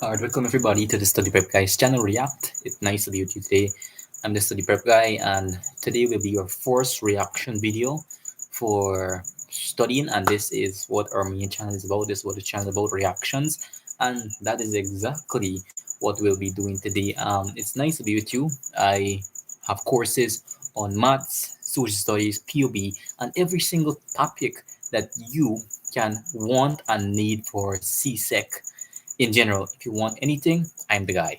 Alright, welcome everybody to the Study Prep Guys channel React. It's nice to be with you today. I'm the Study Prep Guy, and today will be your first reaction video for studying. And this is what our main channel is about. This is what the channel is about, reactions, and that is exactly what we'll be doing today. It's nice to be with you. I have courses on maths, social studies, POB, and every single topic that you can want and need for CSEC in general. If you want anything, I'm the guy.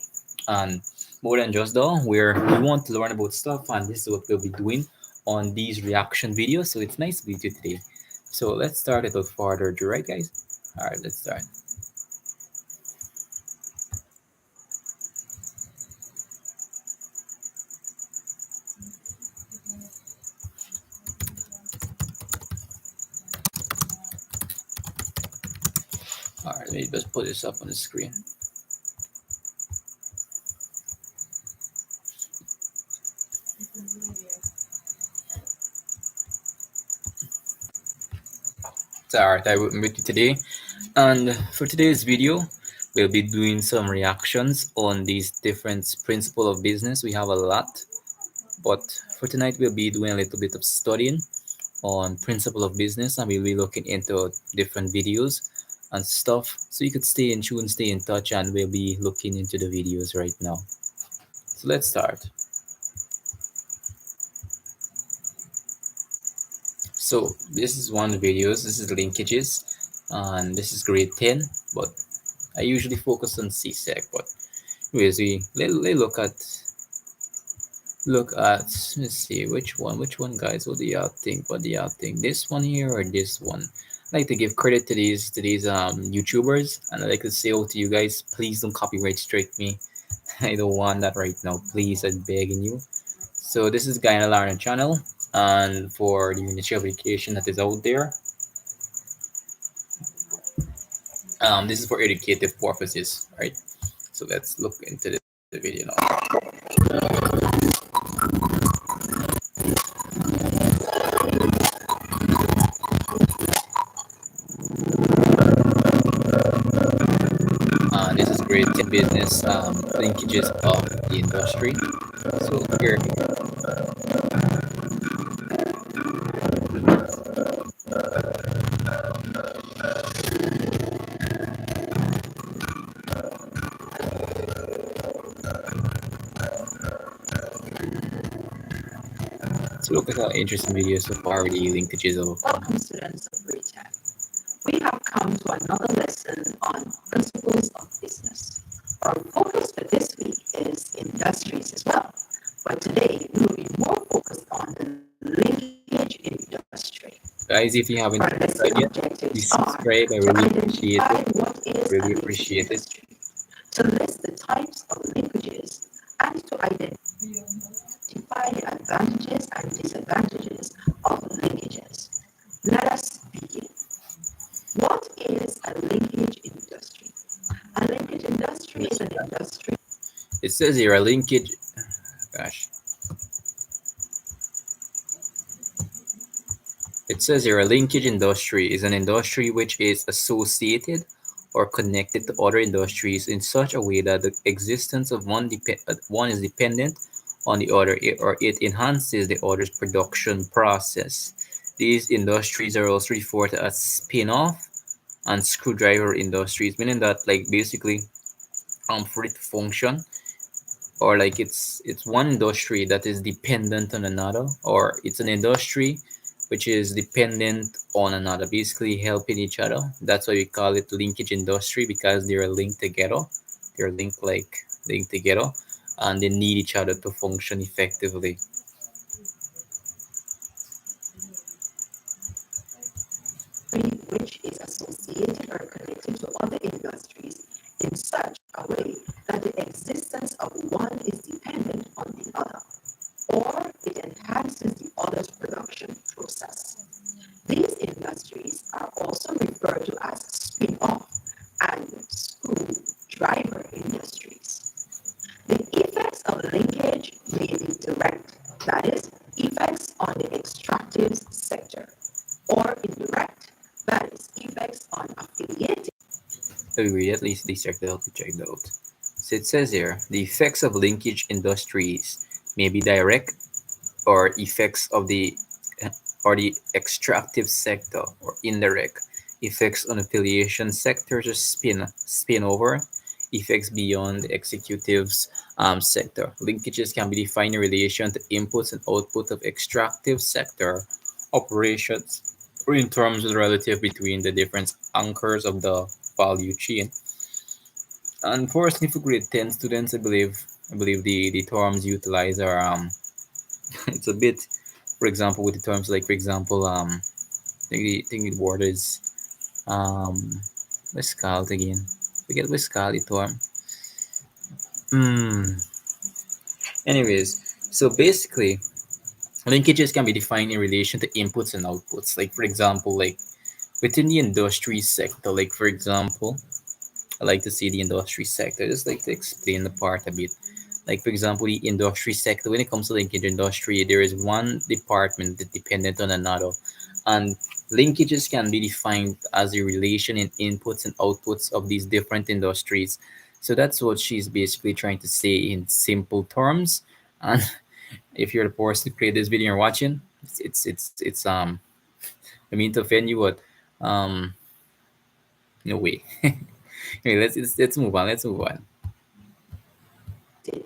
And more than just though, we want to learn about stuff, and this is what we'll be doing on these reaction videos. So it's nice to meet you today. So let's start without further ado, right, guys? All right, let's start. All right, let me just put this up on the screen. So, all right, I will meet you today, and for today's video, we'll be doing some reactions on these different principles of business. We have a lot, but for tonight, we'll be doing a little bit of studying on principle of business, and we'll be looking into different videos and stuff, so you could stay in tune, stay in touch, and we'll be looking into the videos right now. So let's start. So this is one of the videos. This is linkages, and this is grade 10, but I usually focus on CSEC. But anyways, let's look at, let's see, which one, guys. What do y'all think? This one here or this one? I like to give credit to these YouTubers, and I like to say out to you guys, please don't copyright strike me. I don't want that right now, please, I'm begging you. So this is Guy Alarn channel, and for the ministry of education that is out there, this is for educative purposes, right? So let's look into the video now. This is great business linkages of the industry. So here, let's look at how interesting videos so far, the linkages of. Welcome, students of retail. We have come to another lesson on principles of business. Our focus for this week is industries as well, but today we will be more focused on the linkage industry. Guys, if you haven't subscribed yet, please subscribe. I really appreciate it. Really appreciate it. To list the types of linkages and to identify the advantages and disadvantages of linkages. Let us begin. What is a linkage industry? A linkage industry is an industry. It says here a linkage. Gosh. It says here a linkage industry is an industry which is associated or connected to other industries in such a way that the existence of one is dependent on the other, or it enhances the other's production process. These industries are also referred to as spin-off and screwdriver industries, meaning that, like, basically for it to function, or like it's one industry that is dependent on another, or it's an industry which is dependent on another, basically helping each other. That's why we call it linkage industry, because they're linked together. They're linked together, and they need each other to function effectively. Which is associated or connected to other industries in such a way that the existence of one is dependent on the other, or it enhances the other's production process. These industries are also referred to as spin-off and screwdriver industries. The effects of linkage may be direct, that is, effects on the extractive indirect, that is, effects on affiliated. Agree, at least they check the out. Check that out. So it says here the effects of linkage industries may be direct or effects of the or the extractive sector or indirect effects on affiliation sectors or spin over effects beyond the executive's sector. Linkages can be defined in relation to inputs and output of extractive sector operations or in terms of the relative between the different anchors of the value chain. Unfortunately for grade 10 students, I believe the terms utilized are it's a bit, for example, with the terms like, for example, I think the word is um what's it called again? Forget what's called the term. Hmm. Anyways, so basically linkages can be defined in relation to inputs and outputs. Like, for example, like within the industry sector, like for example, I like to see the industry sector. I just like to explain the part a bit. Like for example, the industry sector. When it comes to linkage industry, there is one department that dependent on another, and linkages can be defined as a relation in inputs and outputs of these different industries. So that's what she's basically trying to say in simple terms. And if you're the person who created this video and you're watching, it's I mean to offend you, but um, no way. Anyway, let's move on. Let's move on.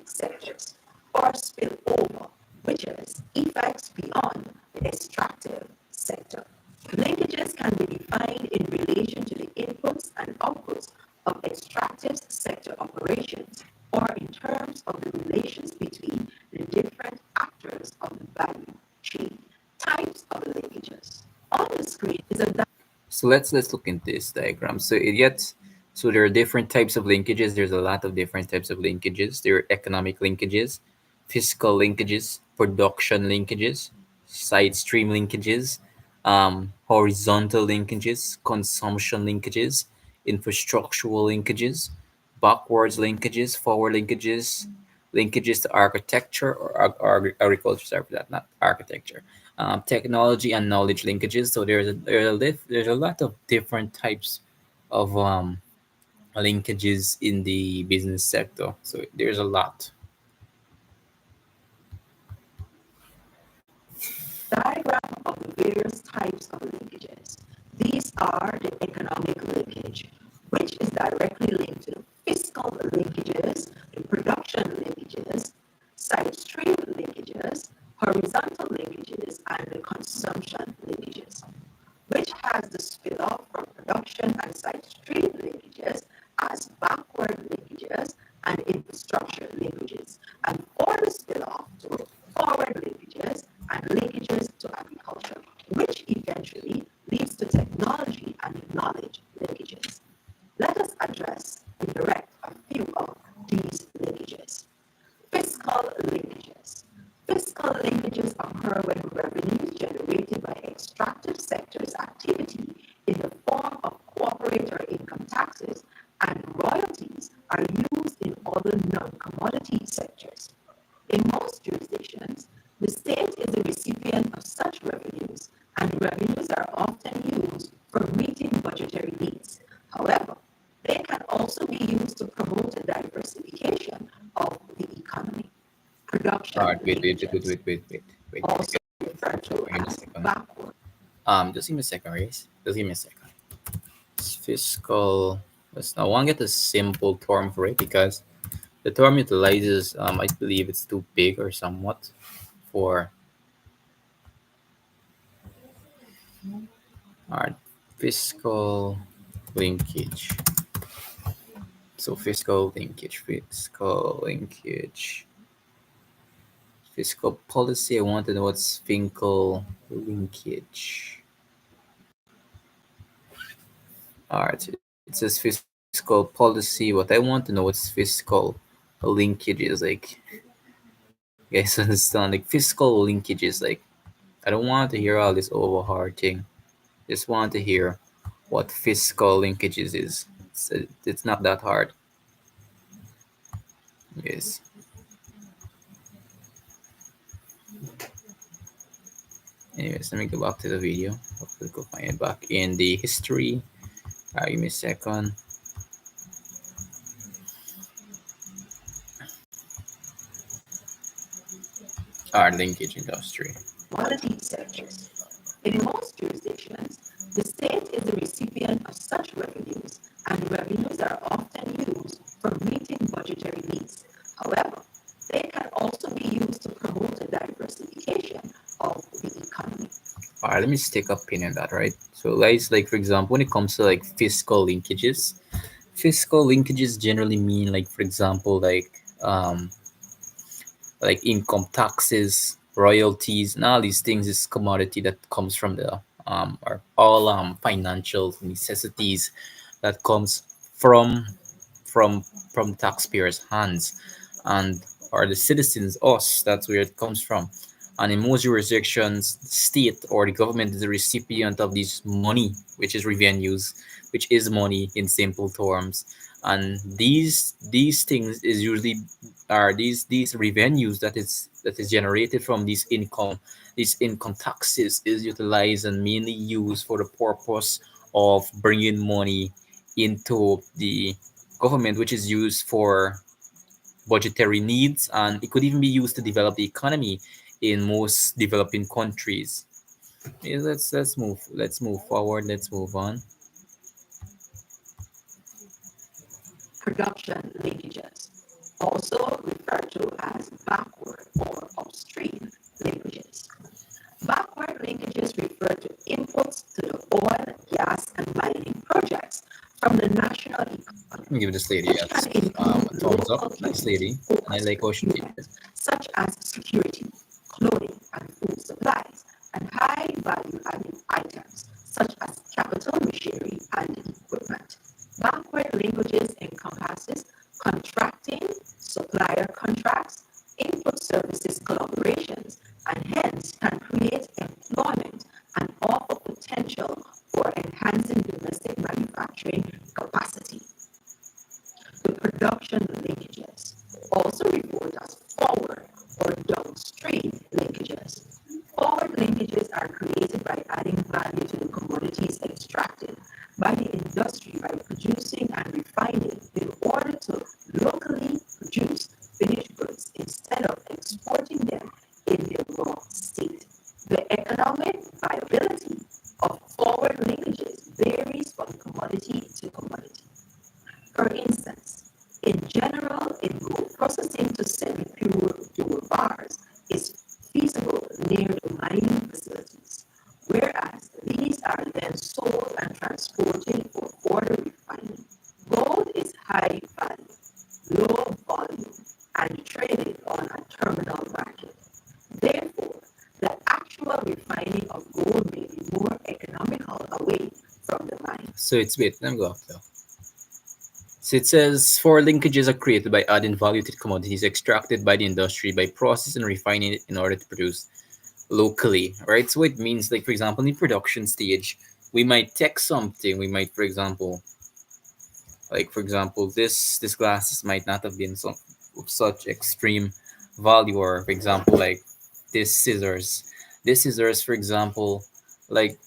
Sectors or spillover, which is effects beyond the extractive sector. Linkages can be defined in relation to the inputs and outputs of extractive sector operations or in terms of the relations between the different actors of the value chain. Types of linkages. On the screen is a So let's look into this diagram. So there are different types of linkages. There's a lot of different types of linkages. There are economic linkages, fiscal linkages, production linkages, side stream linkages, horizontal linkages, consumption linkages, infrastructural linkages, backwards linkages, forward linkages, linkages to architecture or agriculture, sorry for that, not architecture, technology and knowledge linkages. So there's a lot of different types of linkages in the business sector. So there's a lot. diagram of the various types of linkages. These are the economic linkage, which is directly linked to the fiscal linkages, the production linkages, side stream linkages, horizontal linkages, and the consumption linkages, which has the spill-off from production and side stream linkages as backward linkages and infrastructure linkages, and for the spill-off to forward linkages and linkages to agriculture, which eventually leads to technology and knowledge linkages. Let us address and direct a few of these linkages. Fiscal linkages. Fiscal linkages occur when revenues generated by extractive sectors' activity in the form of corporate or income taxes and royalties are used in other non-commodity sectors. In most jurisdictions, the state is the recipient of such revenues, and revenues are often used for meeting budgetary needs. However, they can also be used to promote a diversification of the economy. All Production right, linkages, wait. also referred to Give me a as second. backward. Just give me a second, Race. Just give me a second. Fiscal. Let's now want to get a simple term for it because the term utilizes, I believe it's too big or somewhat for our fiscal linkage. So fiscal policy. I want to know what's fiscal linkage. All right, so it says fiscal policy. What I want to know what's fiscal linkages like. You guys understand? Like fiscal linkages. Like I don't want to hear all this over hard thing. Just want to hear what fiscal linkages is. It's not that hard. Yes. Anyways, let me go back to the video. Hopefully go find it back in the history. Give me a second. Our linkage industry. Quality sectors. In most jurisdictions, the state is the recipient of such revenues, and revenues are often used for meeting budgetary needs. However, they can also be used to promote a diversification of the economy. All right, let me stick a pin in that, right? So, guys, like for example, when it comes to like fiscal linkages generally mean like, for example, um, like income taxes, royalties, and all these things is commodity that comes from the or all financial necessities that comes from from from taxpayers' hands and or the citizens, us, that's where it comes from. And in most jurisdictions, the state or the government is the recipient of this money, which is revenues, which is money in simple terms. And these things is usually are these revenues that is generated from these income taxes is utilized and mainly used for the purpose of bringing money into the government, which is used for budgetary needs, and it could even be used to develop the economy in most developing countries. Yeah, let's move forward. Let's move on. Production linkages, also referred to as backward or upstream linkages. Backward linkages refer to inputs to the oil, gas, and mining projects from the national economy, Give this lady which can include a thumbs up. local Nice cues lady, and I focused like how she did it. procurement, such as security, clothing, and food supplies, and high value added items, such as capital machinery and equipment. Backward linkages encompasses contracting, supplier contracts, input services collaborations, and hence can create employment and offer potential for enhancing domestic manufacturing capacity. The production linkages, also referred as forward or downstream linkages. Forward linkages are created by adding value to the commodities extracted by the industry by producing and refining in order to locally produce finished goods instead of exporting them in their raw state. The economic viability of forward linkages varies from commodity to commodity. For instance, in general, in gold processing to semi-pure pure bars is feasible near the mining facilities, whereas these are then sold and transported for further refining. Gold is high value, low volume, and traded on a terminal market. Therefore, the actual refining of gold may be more economical away from the mine. So it's wait. Let me go up though. So it says four linkages are created by adding value to the commodities extracted by the industry by processing and refining it in order to produce locally, right? So it means, like for example, in the production stage, we might take something. We might, for example, this glasses might not have been of such extreme value, or for example, like this scissors. This scissors, for example, like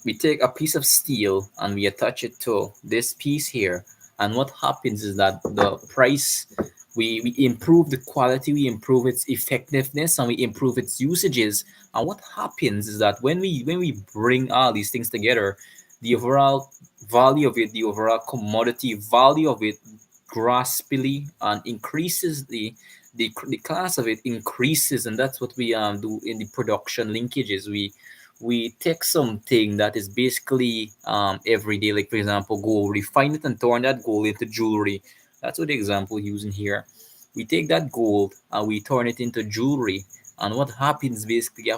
we take a piece of steel and we attach it to this piece here, and what happens is that the price, we improve the quality, we improve its effectiveness, and we improve its usages. And what happens is that when we bring all these things together, the overall value of it, the overall commodity value of it graspingly and increases the class of it increases. And that's what we do in the production linkages. We take something that is basically everyday, like for example gold, refine it and turn that gold into jewelry. That's what the example using here. We take that gold and we turn it into jewelry, and what happens basically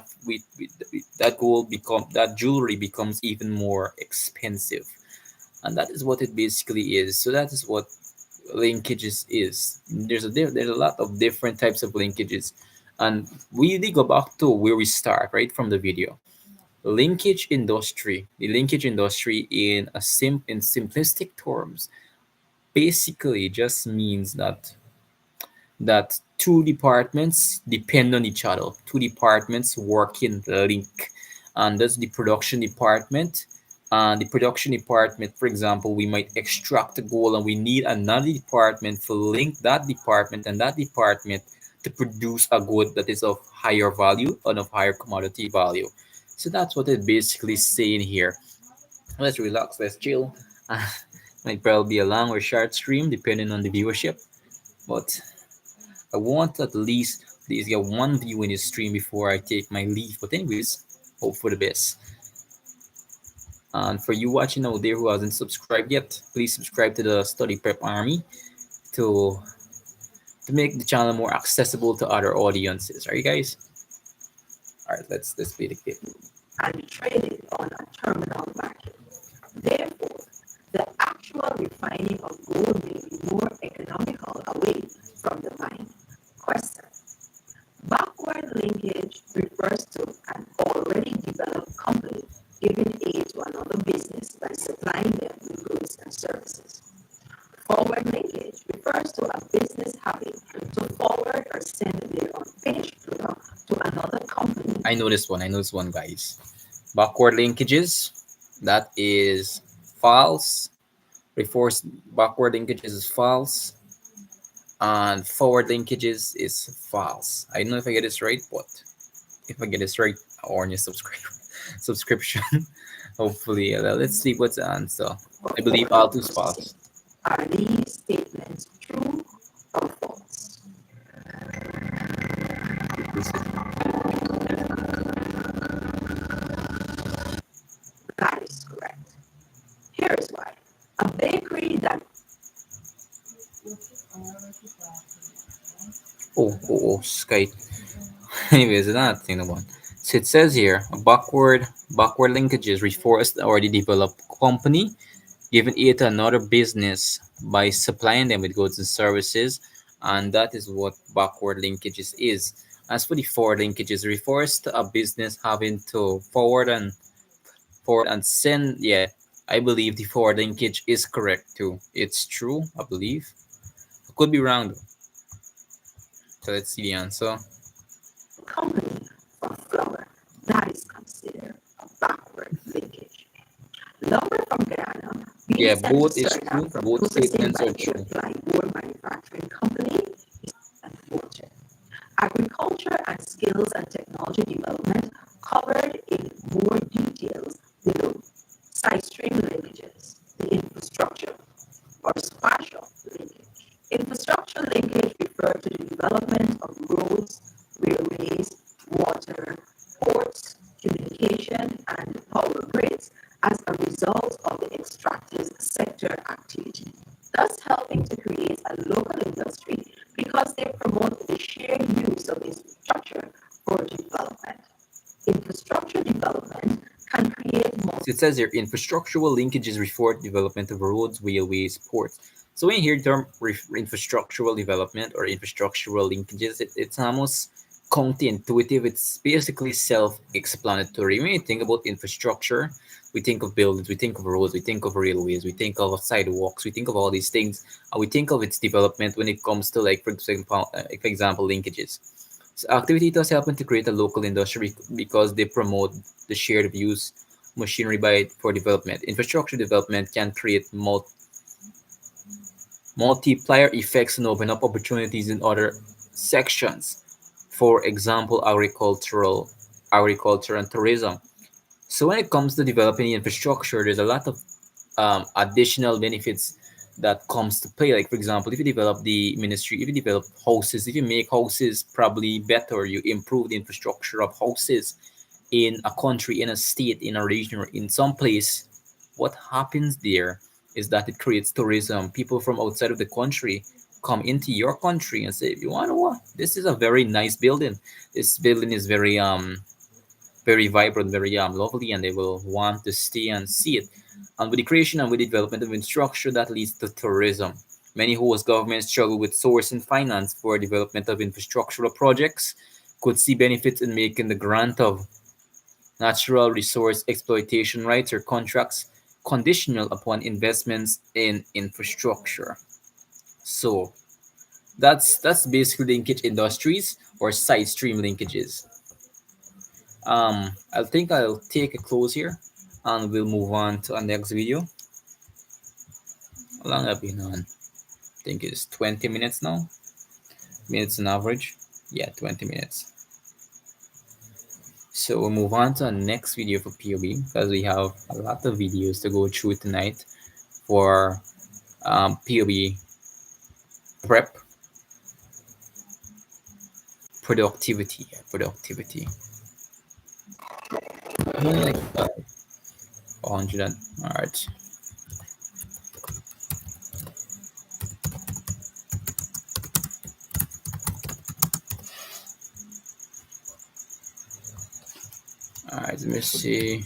that gold become that jewelry becomes even more expensive. And that is what it basically is. So that is what linkages is. There's a lot of different types of linkages, and we really go back to where we start right from the video. The linkage industry in simplistic terms basically just means that two departments depend on each other. Two departments work in link. and that's the production department. The production department, for example, we might extract the gold and we need another department to link that department and that department to produce a good that is of higher value and of higher commodity value. So that's what it basically saying here. Let's relax, let's chill. Might probably be a long or short stream depending on the viewership, but I want to at least get one view in this stream before I take my leave. But anyways, hope for the best. And for you watching out there who hasn't subscribed yet, please subscribe to the Study Prep Army to make the channel more accessible to other audiences. Are you guys? All right, let's play the clip. And traded on a terminal market. Therefore, the actual refining of gold may be more economical away from the mine. Question. Backward linkage refers to an already developed company giving aid to another business by supplying them with goods and services. Forward linkage refers to a business having to forward or send their unfinished product to another company. I know this one. I know this one, guys. Backward linkages, that is false. Reverse backward linkages is false, and forward linkages is false. I don't know if I get this right, but if I get this right, I'll earn your subscription. Hopefully, let's see what's the answer. I believe all two false. Are these statements true or false? That is correct. Here is why. A bakery that Skype. Anyways, another thing the one. So it says here, backward linkages refers to already developed company giving it to another business by supplying them with goods and services, and that is what backward linkages is. As for the forward linkages, it refers to a business having to forward and send. Yeah, I believe the forward linkage is correct too. It's true, I believe. I could be wrong though. So let's see the answer. company for flour, that is considered a backward linkage. Lumber from Ghana being Yeah, sent to both is Suriname true. for Both processing statements by are their true. plywood manufacturing company is unfortunate. Agriculture and skills and technology development covered in more details below. Side stream linkages, the infrastructure or spatial linkage. Infrastructure linkage refer to the development of roads, railways, water, ports, communication, and power grids as a result of the extractive sector activity, thus helping to create a local industry because they promote the shared use of infrastructure for development. Infrastructure development can create more. So it says here infrastructural linkages refer to development of roads, railways, ports. So when you hear the term infrastructural development or infrastructural linkages, it's almost counterintuitive. It's basically self-explanatory. When you think about infrastructure, we think of buildings, we think of roads, we think of railways, we think of sidewalks, we think of all these things, and we think of its development when it comes to, like, for example, linkages. So activity does helping to create a local industry because they promote the shared use machinery by for development. Infrastructure development can create multiplier effects and open up opportunities in other sections. For example, agriculture and tourism. So when it comes to developing infrastructure, there's a lot of additional benefits that comes to play. Like for example, if you develop the ministry, if you develop houses, if you make houses probably better, you improve the infrastructure of houses in a country, in a state, in a region, or in some place. What happens there is that it creates tourism. People from outside of the country come into your country and say, "You want to what? This is a very nice building. This building is very vibrant, very lovely," and they will want to stay and see it. And with the creation and with the development of infrastructure, that leads to tourism. Many host governments struggle with sourcing finance for development of infrastructural projects, could see benefits in making the grant of natural resource exploitation rights or contracts conditional upon investments in infrastructure. So that's basically linkage industries or side stream linkages. I think I'll take a close here, and we'll move on to our next video. How long have been on? I think it's 20 minutes now. Minutes on average. Yeah, 20 minutes. So we'll move on to our next video for POB because we have a lot of videos to go through tonight for POB prep productivity. Productivity. Only like 100. All right. All right. Let me see.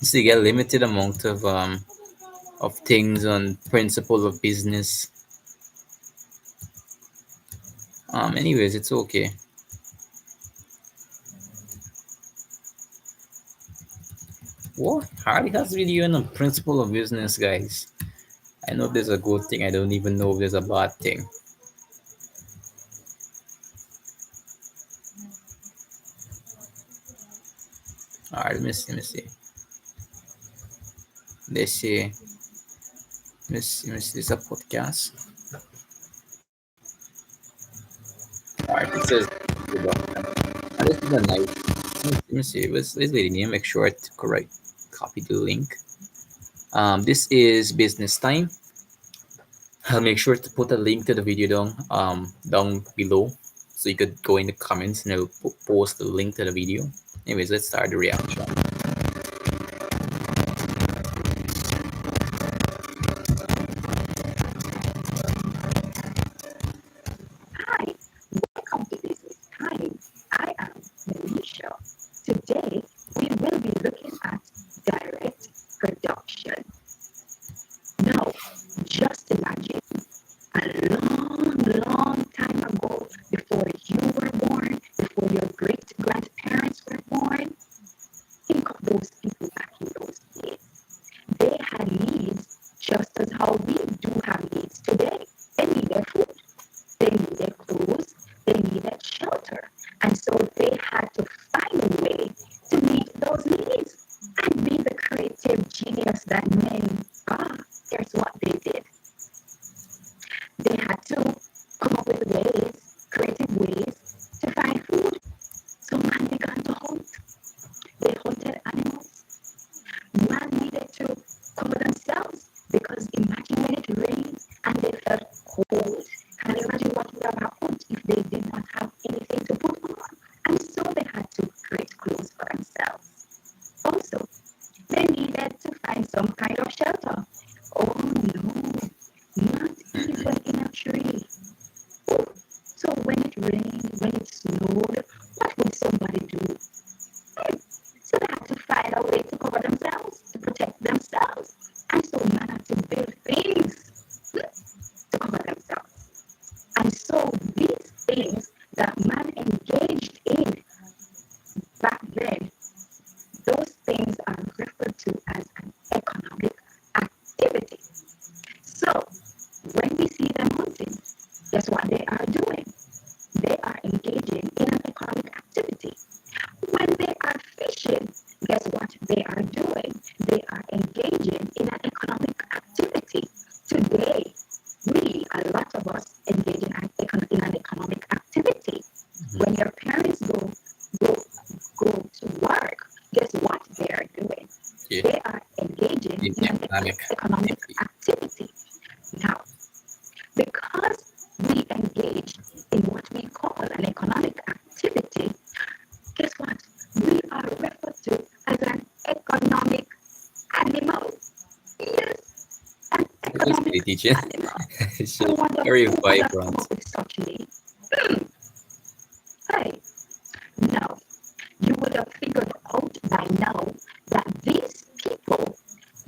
So you get a limited amount of things on principle of business. Anyways, it's okay. What? Hardly has video on principle of business, guys. I know if there's a good thing. I don't even know if there's a bad thing. All right, let me see. Let me see. Let's see. Let me see. This is a podcast. All right, it says. And this is a nice. Let me see. Let's lady name. Make sure I correct. Copy the link. This is business time. I'll make sure to put a link to the video down below, so you could go in the comments and I'll post the link to the video. Anyways, let's start the reaction. Hi, welcome to Business Time. I am Manisha. Today, we will be looking at direct production. Now, just imagine a long time ago, before you were born, before your great grandparents were born. Think of those people back in those days. They had needs just as how we do have needs today. They needed food, they needed clothes, they needed shelter. And so they had to find a way to meet those needs. And be the creative genius that men are, here's what they did. They had to come up with ways, creative ways, to find food. So man began to hunt. They hunted animals. Man needed to cover themselves because imagine when it rained and they felt cold. Can you imagine what would have happened if they did not have anything to put on? And so they had to create clothes for themselves. Also, they needed to find some kind of shelter. Oh no, not even in a tree. Oh, so when it rained, when it snowed, what would somebody do? So they had to find a way to cover themselves, to protect themselves. And so man had to build things to cover themselves. And so these things that man engaged in back then, those things are referred to as an economic activity. So when we see them hunting, guess what they are doing? They are engaging in an economic activity. When they are fishing, guess what they are doing? They are engaging in an economic activity. Today, a lot of us engage in an economic activity. When your parents go to work, guess what they are doing? Yeah. They are engaging in an economic activity. Now, because we engage in what we call an economic activity, guess what? We are referred to as an economic animal. Yes, an economic teaching. animal. It's I just wonder very who would have come vibrant. up with such name. Hey, now you would have figured out by now that these people,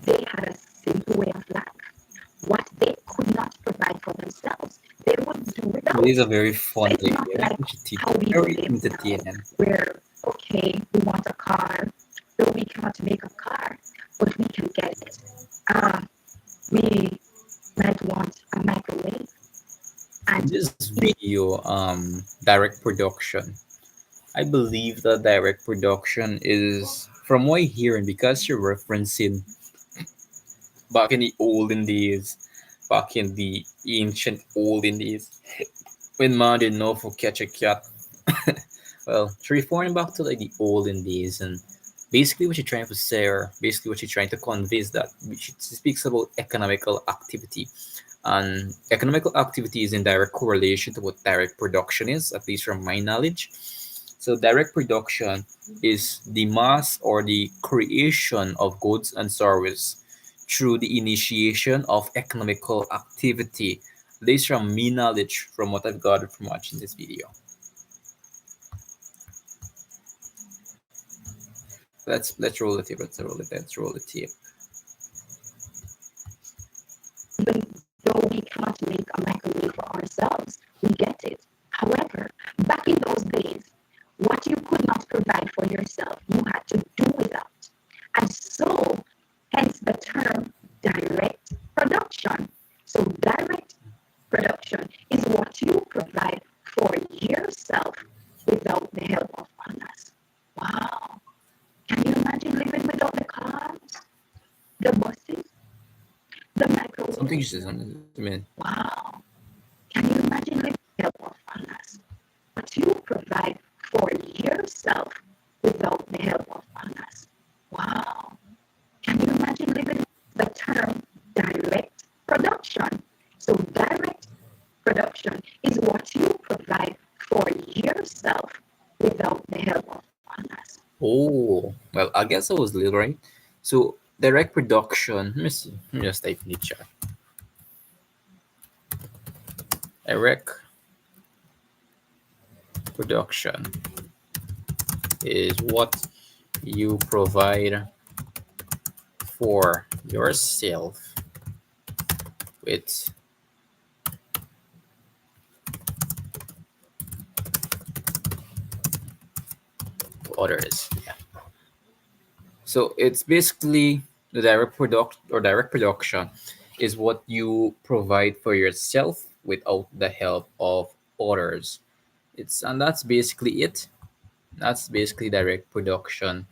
they had a simple way of life. What they could not provide for themselves, they would do without. It is a very So fun it's thing. not Yeah, like we should teach how it. we Very live now, entertaining. where, okay, we want a car, though we cannot make a car, but we can get it. We might want a microwave. And This video direct production. I believe that direct production is, from what I hear, and because you're referencing back in the olden days, back in the ancient olden days, when man didn't know for catch a cat. Well, it's referring back to like the olden days, and basically what you're trying to say, or basically what you're trying to convey, is that it speaks about economical activity, and economical activity is in direct correlation to what direct production is, at least from my knowledge. So direct production is the mass or the creation of goods and service through the initiation of economical activity. This from me knowledge, from what I've gathered from watching this video. Let's roll the tape. Let's roll the tape. Even though we cannot make a microwave for ourselves, we get it. However, back in those days, what you could not provide for yourself, you had to do without. And so, hence the term direct production. So, direct production is what you provide for yourself without the help of others. Wow. Can you imagine living without the cars, the buses, the Something microwave? you said, something. I mean, Wow. Can you imagine living with the help of others? What you provide for yourself without the help of others. Wow. Can you imagine living the term direct production? So direct production is what you provide for yourself without the help of others. oh, well, I guess I was little, right? So direct production. Let me see. Let me just type in the chat. Direct production is what you provide for yourself with others. Yeah. So it's basically the direct production is what you provide for yourself without the help of others. It's and that's basically it. That's basically direct production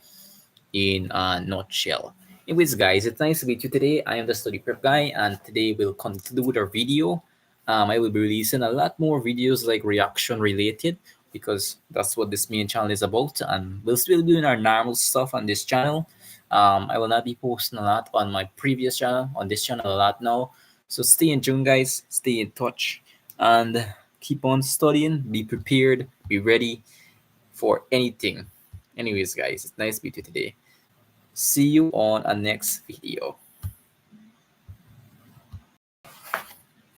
in a nutshell. Anyways, guys, it's nice to meet you today. I am the study prep guy, and today we'll conclude our video. I will be releasing a lot more videos like reaction related because that's what this main channel is about, and we'll still be doing our normal stuff on this channel. I will not be posting a lot on my previous channel, on this channel a lot now. So stay in tune, guys. Stay in touch, and keep on studying. Be prepared. Be ready for anything. Anyways, guys, it's nice to meet you today. See you on a next video.